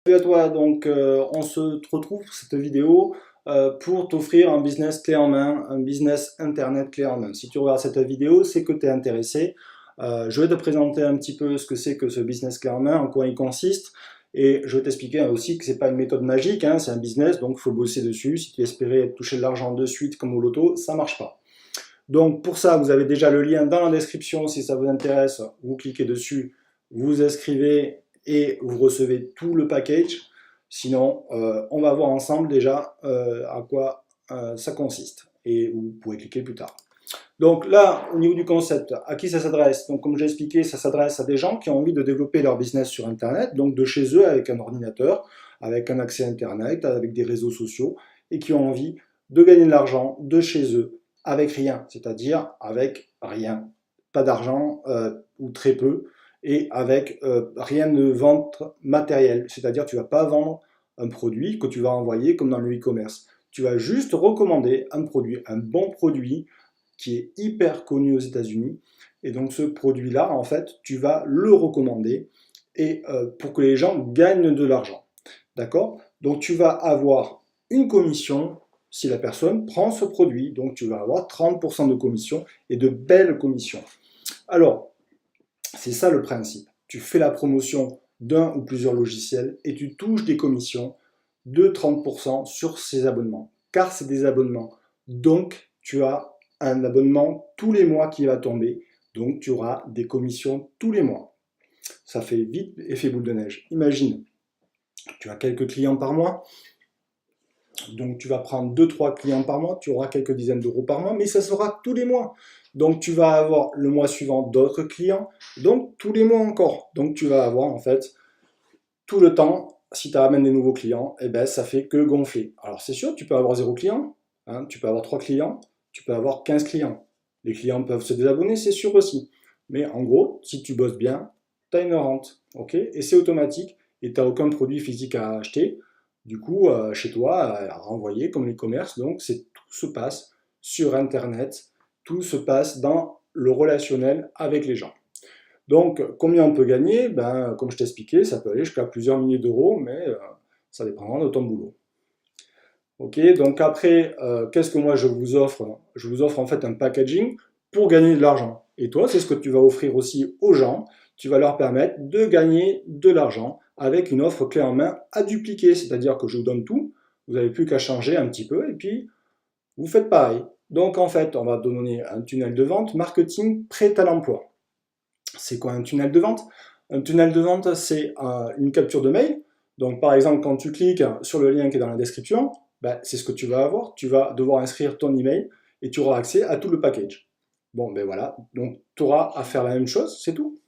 Salut à toi, donc on se retrouve pour cette vidéo pour t'offrir un business clé en main, un business internet clé en main. Si tu regardes cette vidéo, c'est que tu es intéressé. Je vais te présenter un petit peu ce que c'est que ce business clé en main, en quoi il consiste, et je vais t'expliquer aussi que c'est pas une méthode magique, hein, c'est un business, donc il faut bosser dessus. Si tu espérais toucher de l'argent de suite comme au loto, ça marche pas. Donc pour ça, vous avez déjà le lien dans la description si ça vous intéresse, vous cliquez dessus, vous inscrivez et vous recevez tout le package. Sinon, on va voir ensemble déjà à quoi ça consiste et vous pourrez cliquer plus tard. Donc là, au niveau du concept, à qui ça s'adresse? Donc comme j'ai expliqué, ça s'adresse à des gens qui ont envie de développer leur business sur Internet, donc de chez eux avec un ordinateur, avec un accès Internet, avec des réseaux sociaux, et qui ont envie de gagner de l'argent de chez eux avec rien, c'est-à-dire avec rien, pas d'argent ou très peu, et avec rien de vente matérielle, c'est-à-dire tu ne vas pas vendre un produit que tu vas envoyer comme dans le e-commerce. Tu vas juste recommander un produit, un bon produit qui est hyper connu aux États-Unis. Et donc ce produit-là, en fait, tu vas le recommander et pour que les gens gagnent de l'argent. D'accord? Donc tu vas avoir une commission si la personne prend ce produit. Donc tu vas avoir 30% de commission et de belles commissions. Alors, c'est ça le principe. Tu fais la promotion d'un ou plusieurs logiciels et tu touches des commissions de 30% sur ces abonnements. Car c'est des abonnements. Donc, tu as un abonnement tous les mois qui va tomber. Donc, tu auras des commissions tous les mois. Ça fait vite effet boule de neige. Imagine, tu as quelques clients par mois. Donc, tu vas prendre 2-3 clients par mois. Tu auras quelques dizaines d'euros par mois. Mais ça sera tous les mois. Donc, tu vas avoir le mois suivant d'autres clients. Donc, tous les mois encore. Donc, tu vas avoir en fait tout le temps, si tu ramènes des nouveaux clients, eh ben, ça fait que gonfler. Alors c'est sûr, tu peux avoir 0 client, hein, tu peux avoir 3 clients, tu peux avoir 15 clients. Les clients peuvent se désabonner, c'est sûr aussi. Mais en gros, si tu bosses bien, tu as une rente. Okay, et c'est automatique et tu n'as aucun produit physique à acheter. Du coup, chez toi, à renvoyer comme l'e-commerce. Donc tout se passe sur Internet, tout se passe dans le relationnel avec les gens. Donc, combien on peut gagner? Ben, comme je t'ai expliqué, ça peut aller jusqu'à plusieurs milliers d'euros, mais ça dépendra de ton boulot. Ok, donc après, qu'est-ce que moi je vous offre? Je vous offre en fait un packaging pour gagner de l'argent. Et toi, c'est ce que tu vas offrir aussi aux gens. Tu vas leur permettre de gagner de l'argent avec une offre clé en main à dupliquer. C'est-à-dire que je vous donne tout, vous n'avez plus qu'à changer un petit peu et puis vous faites pareil. Donc en fait, on va donner un tunnel de vente marketing prêt à l'emploi. C'est quoi un tunnel de vente? Un tunnel de vente, c'est une capture de mail. Donc, par exemple, quand tu cliques sur le lien qui est dans la description, ben, c'est ce que tu vas avoir. Tu vas devoir inscrire ton email et tu auras accès à tout le package. Bon, ben voilà. Donc, tu auras à faire la même chose, c'est tout.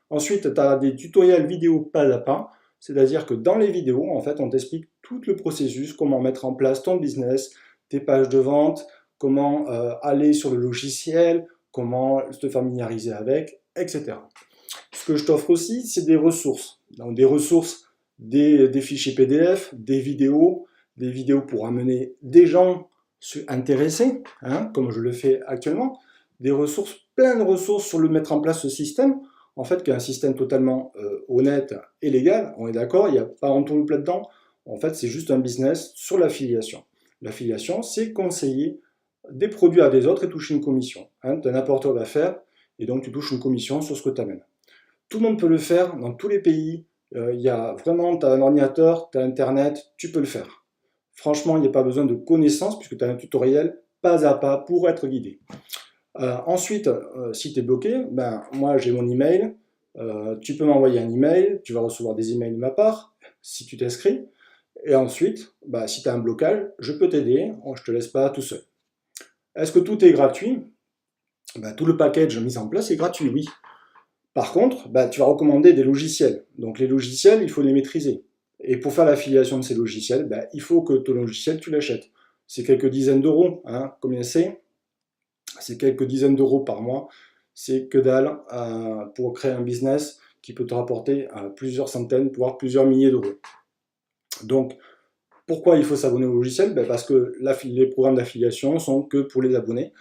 Ensuite, tu as des tutoriels vidéo pas à pas. C'est-à-dire que dans les vidéos, en fait, on t'explique tout le processus, comment mettre en place ton business, tes pages de vente, comment aller sur le logiciel, comment te familiariser avec, etc. Ce que je t'offre aussi, c'est des ressources. Donc des ressources, des fichiers PDF, des vidéos pour amener des gens intéressés, hein, comme je le fais actuellement, des ressources, plein de ressources sur le mettre en place ce système, en fait, qui est un système totalement honnête et légal, on est d'accord, il n'y a pas en tout le plat dedans, en fait, c'est juste un business sur l'affiliation. L'affiliation, c'est conseiller des produits à des autres et toucher une commission. Hein, tu as n'importe quoi à faire, et donc tu touches une commission sur ce que tu amènes. Tout le monde peut le faire dans tous les pays. Il y a vraiment, tu as un ordinateur, tu as Internet, tu peux le faire. Franchement, il n'y a pas besoin de connaissances puisque tu as un tutoriel pas à pas pour être guidé. Ensuite, si tu es bloqué, ben, moi j'ai mon email. Tu peux m'envoyer un email, tu vas recevoir des emails de ma part si tu t'inscris. Et ensuite, ben, si tu as un blocage, je peux t'aider, je ne te laisse pas tout seul. Est-ce que tout est gratuit? Ben, tout le package mis en place est gratuit, oui. Par contre, bah, tu vas recommander des logiciels. Donc les logiciels, il faut les maîtriser. Et pour faire l'affiliation de ces logiciels, bah, il faut que ton logiciel, tu l'achètes. C'est quelques dizaines d'euros. Hein. Combien c'est? C'est quelques dizaines d'euros par mois. C'est que dalle pour créer un business qui peut te rapporter plusieurs centaines, voire plusieurs milliers d'euros. Donc, pourquoi il faut s'abonner au logiciel? Bah, parce que les programmes d'affiliation sont que pour les abonnés.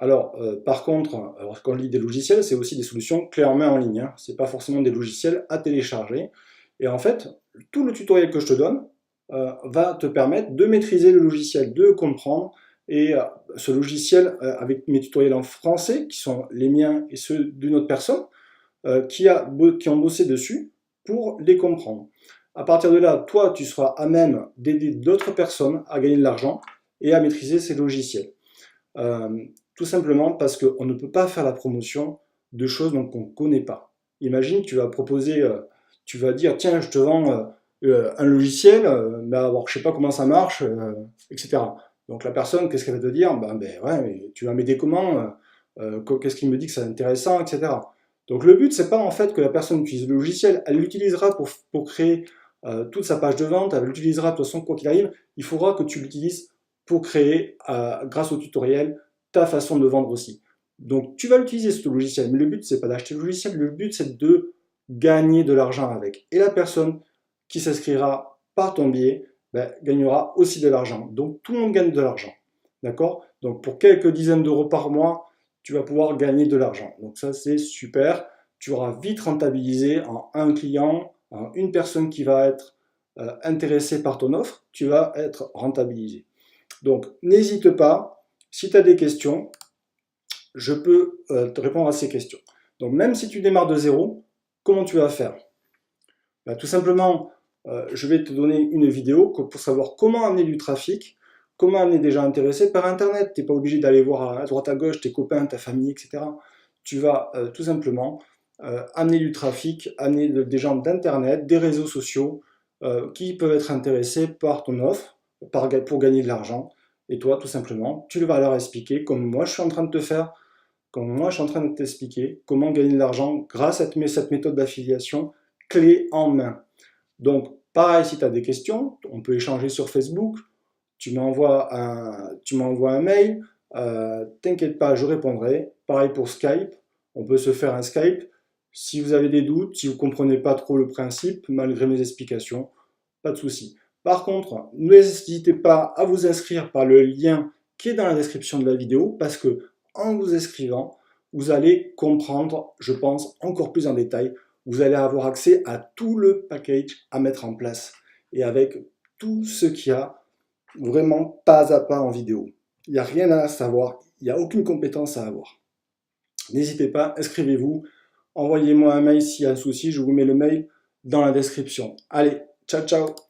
Alors, par contre, quand on lit des logiciels, c'est aussi des solutions clés en main en ligne. Hein. Ce n'est pas forcément des logiciels à télécharger. Et en fait, tout le tutoriel que je te donne va te permettre de maîtriser le logiciel, de comprendre. Et ce logiciel, avec mes tutoriels en français, qui sont les miens et ceux d'une autre personne, qui ont bossé dessus pour les comprendre. À partir de là, toi, tu seras à même d'aider d'autres personnes à gagner de l'argent et à maîtriser ces logiciels. Tout simplement parce qu'on ne peut pas faire la promotion de choses dont on ne connaît pas. Imagine, tu vas proposer, tu vas dire, tiens, je te vends un logiciel, mais alors, je ne sais pas comment ça marche, etc. Donc la personne, qu'est-ce qu'elle va te dire? Ben ouais, mais tu vas m'aider comment? Qu'est-ce qui me dit que c'est intéressant, etc. Donc le but, c'est pas en fait que la personne utilise le logiciel, elle l'utilisera pour créer toute sa page de vente, elle l'utilisera de toute façon, quoi qu'il arrive, il faudra que tu l'utilises pour créer, grâce au tutoriel, ta façon de vendre aussi. Donc tu vas l'utiliser ce logiciel, mais le but, c'est pas d'acheter le logiciel, le but, c'est de gagner de l'argent avec. Et la personne qui s'inscrira par ton biais, ben, gagnera aussi de l'argent. Donc tout le monde gagne de l'argent. D'accord? Donc pour quelques dizaines d'euros par mois, tu vas pouvoir gagner de l'argent. Donc ça, c'est super. Tu auras vite rentabilisé en un client, en une personne qui va être intéressée par ton offre, tu vas être rentabilisé. Donc n'hésite pas, si tu as des questions, je peux te répondre à ces questions. Donc même si tu démarres de zéro, comment tu vas faire? Ben, tout simplement, je vais te donner une vidéo pour savoir comment amener du trafic, comment amener des gens intéressés par Internet. Tu n'es pas obligé d'aller voir à droite à gauche tes copains, ta famille, etc. Tu vas tout simplement amener du trafic, amener des gens d'Internet, des réseaux sociaux qui peuvent être intéressés par ton offre pour gagner de l'argent. Et toi, tout simplement, tu vas leur expliquer, comme moi je suis en train de te faire, comme moi je suis en train de t'expliquer, comment gagner de l'argent grâce à cette méthode d'affiliation clé en main. Donc, pareil, si tu as des questions, on peut échanger sur Facebook, tu m'envoies un mail, t'inquiète pas, je répondrai. Pareil pour Skype, on peut se faire un Skype. Si vous avez des doutes, si vous ne comprenez pas trop le principe, malgré mes explications, pas de souci. Par contre, n'hésitez pas à vous inscrire par le lien qui est dans la description de la vidéo, parce que en vous inscrivant, vous allez comprendre, je pense, encore plus en détail. Vous allez avoir accès à tout le package à mettre en place et avec tout ce qu'il y a vraiment pas à pas en vidéo. Il n'y a rien à savoir, il n'y a aucune compétence à avoir. N'hésitez pas, inscrivez-vous, envoyez-moi un mail s'il y a un souci, je vous mets le mail dans la description. Allez, ciao ciao!